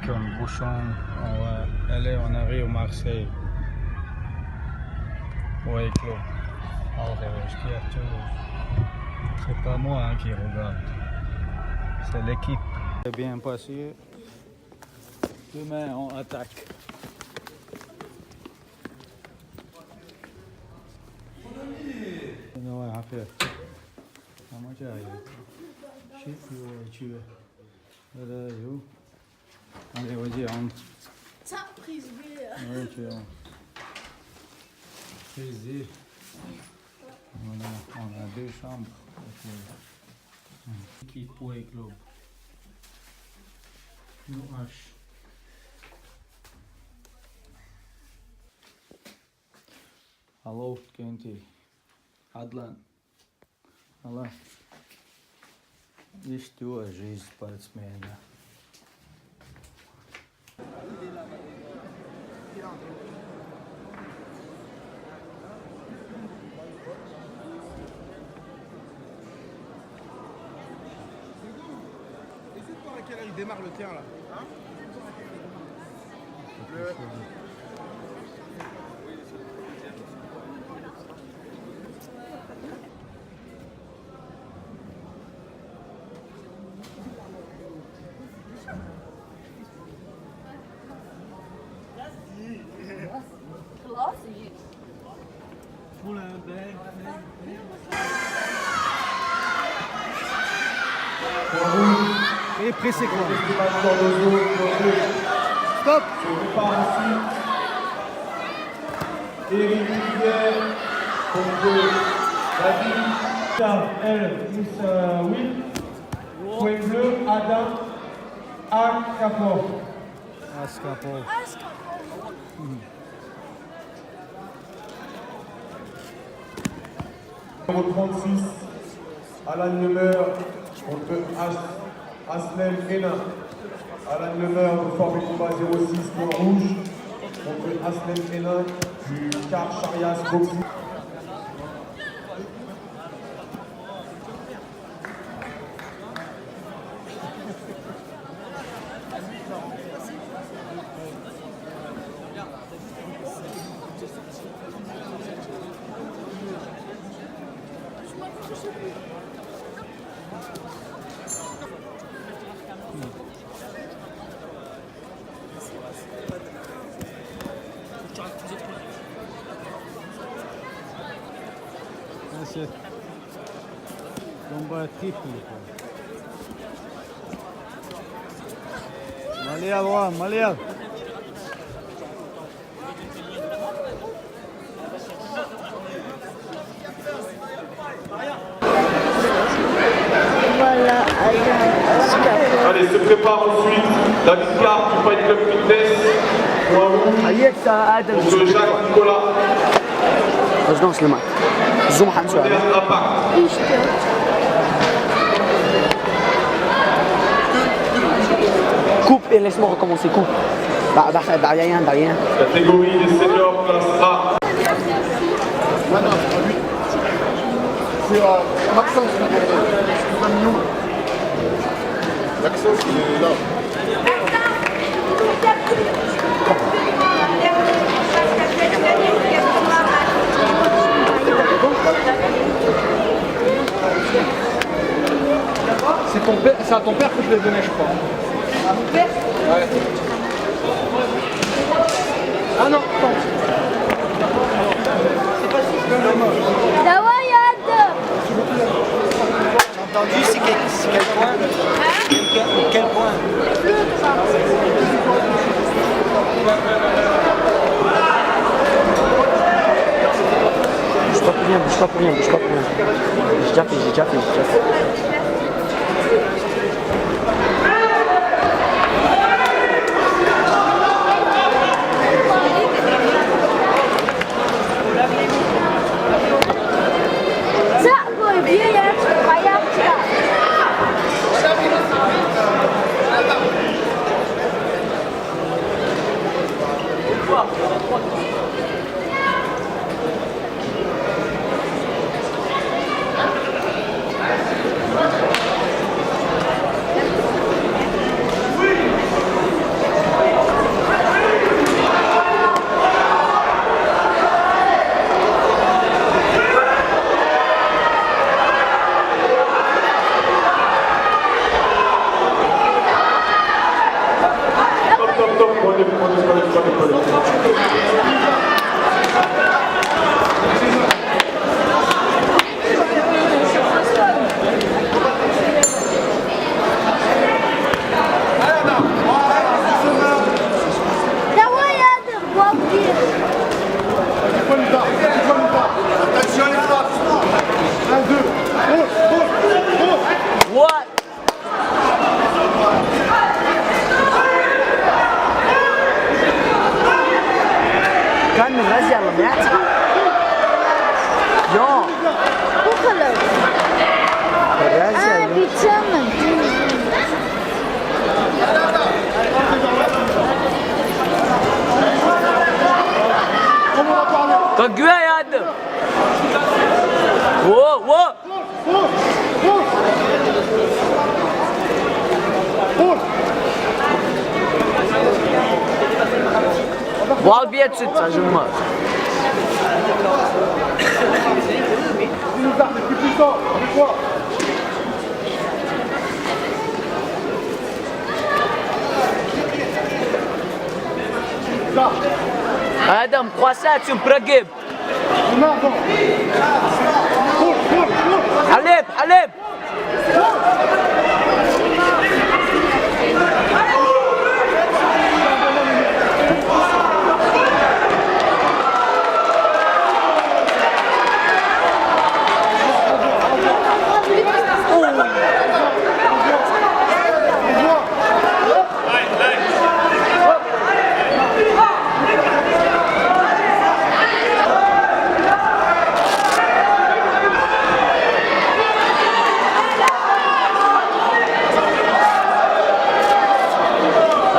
comme bouchon, on va aller, on arrive à Marseille. Ouais, Claude. C'est pas moi qui regarde, c'est l'équipe. C'est bien passé. Demain, on attaque. Non, en fait. Comment tu as tu allez, vas-y, entre. Ça, prise B. Oui, tu es. Prise. Voilà, on a 2 chambres. Équipe pour les clubs. Nous H. Hallo, Kenti. Adlan. Hallo. Здесь тоже жизнь спортсмена. Essaie de voir à quelle heure il démarre le tien là. Hein Et pressé quoi. Stop. Eric Rivière contre David L. Will. Point bleu, Adam Akapov. Askapov. Numéro 36, Alan Lemeur contre Aslem Hénin. Alan Lemeur de Fort Combat 06 point rouge contre Aslem Hénin du Car Charias Boxing. C'est combat triple. Malia droit, Malia. Voilà, Allez, se prépare ensuite la victoire du Fight Club Fitness. Point rouge contre Jacques Nicolas. رجعنا سليمان زوم حنسو عليه coupe et laisse-moi recommencer coupe derrière Catégorie des seniors classe A. C'est Maxence qui est Maxence il est là. C'est à ton père que je l'ai donné, je crois. À mon père? Ouais. Ah non, attends. J'ai entendu, c'est quel point? Quel point? Bouge pas pour rien. J'ai déjà fait. يلا مات يا Hoegelukkig. Ah, bitemmen. طقوا يا ادم واو Wal bir et süt acımaz. Adam, croissant, tu me prégues. Halep.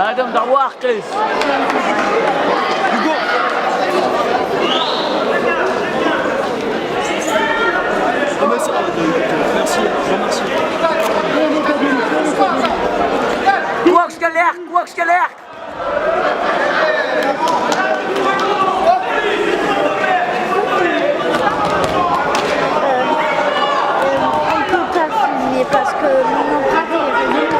Adam, دعوة قيس. Kwaks gelegd. On peut pas filmer parce que mon empreinte est venue.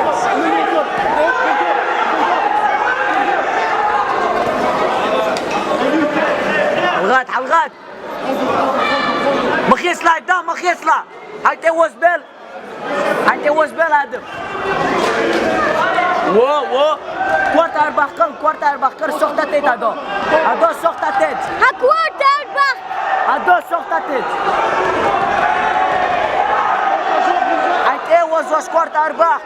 حلقات مخيصلة قدام مخيصلة هاي وزبل هذا واو كوارتر بخر سوخت تيت هادو سوخت تيت هادو سوخت تيت هاي وز كوارتر بخ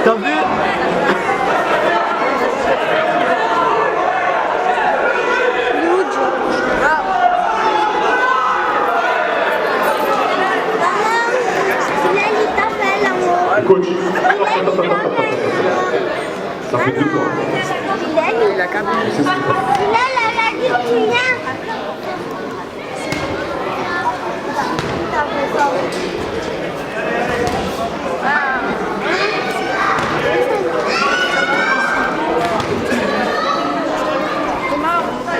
T'as vu? Coach. Ça fait 2 ans. Il a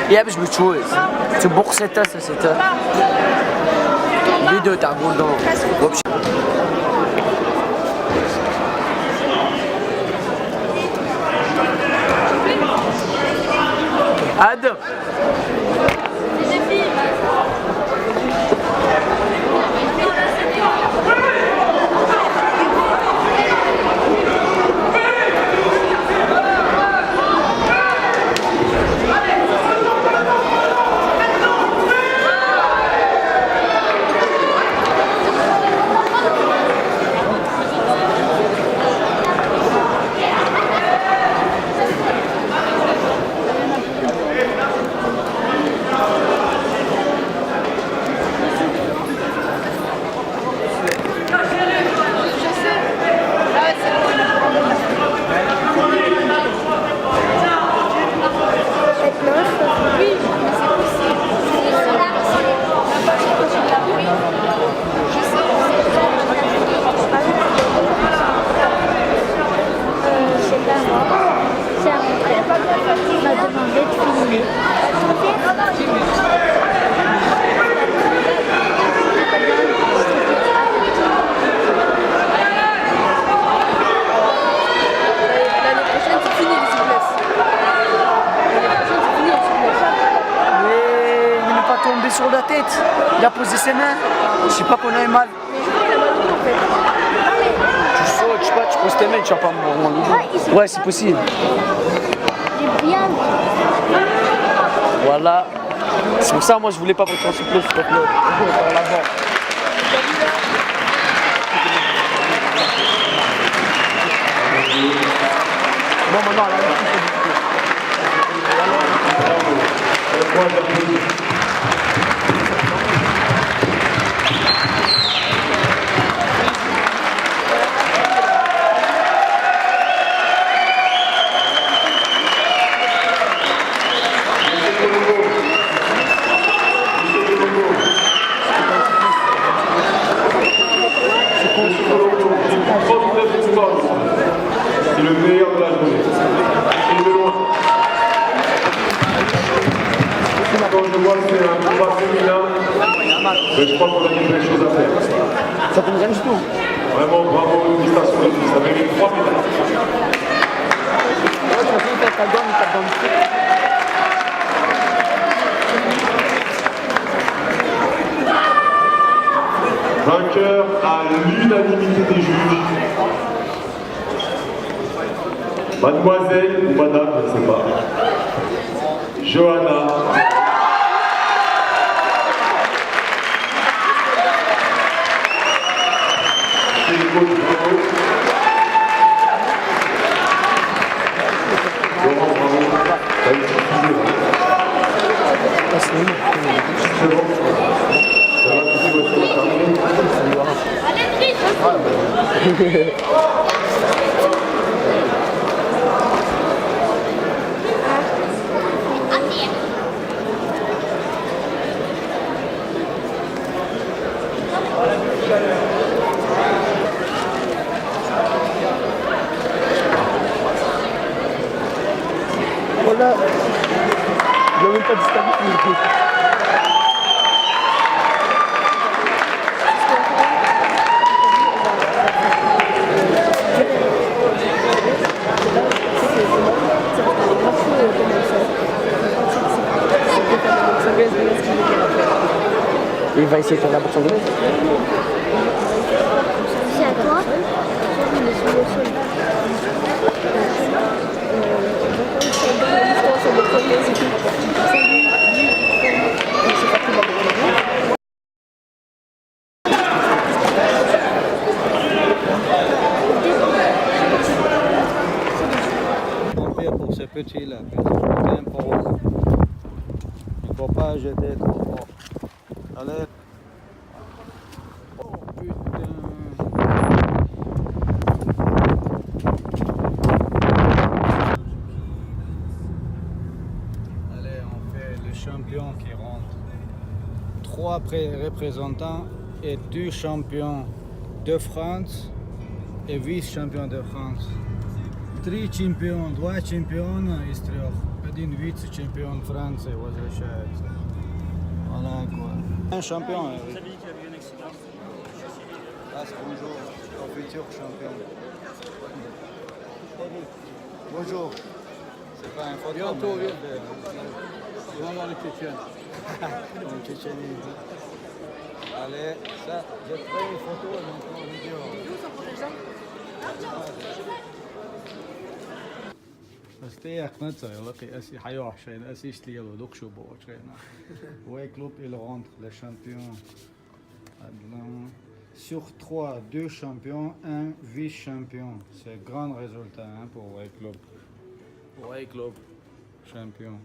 يا باش بتشوز تبوق ستة فيديو تاع بولدون ادم sur la tête. Il a posé ses mains. Je sais pas qu'on a eu mal. Tu sautes, je sais pas, tu poses tes mains, tu vas pas me. Ouais, c'est possible. J'ai bien vu. Voilà. C'est pour ça, moi, je voulais pas prendre sur place. Par l'avant. Bon, maintenant, là, c'est le meilleur de la journée. Et de loin. Quand je vois que c'est un combat féminin, mais je crois qu'on a des belles choses à faire. Ça te gêne du tout. Vraiment, bravo, félicitations les filles. Ça mérite 3 médailles. Vainqueur à l'unanimité des juges. Mademoiselle ou madame, je ne sais pas. Johanna. C'est le coach bravo. Laurent, bravo. Ça a été suffisé, là. C'est bon. Ça va, tu sais où est-ce qu'on va terminer? Voilà. Je n'ai même pas distingué. Il va essayer de faire la boxe anglaise. C'est à toi. Pour ces petits-là, un pour eux. Il ne faut pas jeter trop fort. Allez. Oh putain. Allez, on fait le champion qui rentre. 3 représentants et 2 champions de France et vice-champions de France. 3 чемпион, 2 чемпиона из 3. Один вице-чемпион Франции возвращается. Voilà quoi. Un champion. Vous avez dit qu'il y avait eu un accident. Ah, bonjour, au futur champion. Bonjour. C'est pas un photo. Bientôt, il va dans les Tchétchènes. En Tchétchénie. Allez, ça, j'ai pris une photo et maintenant une vidéo. بس تياك نتسا يلقي أسي حيوح شيء أسي ستيلو دوك شو بوش كنا ouais club il rentre les champions sur 3 2 champions 1 vice-champion c'est grand résultat hein, pour Way Club champion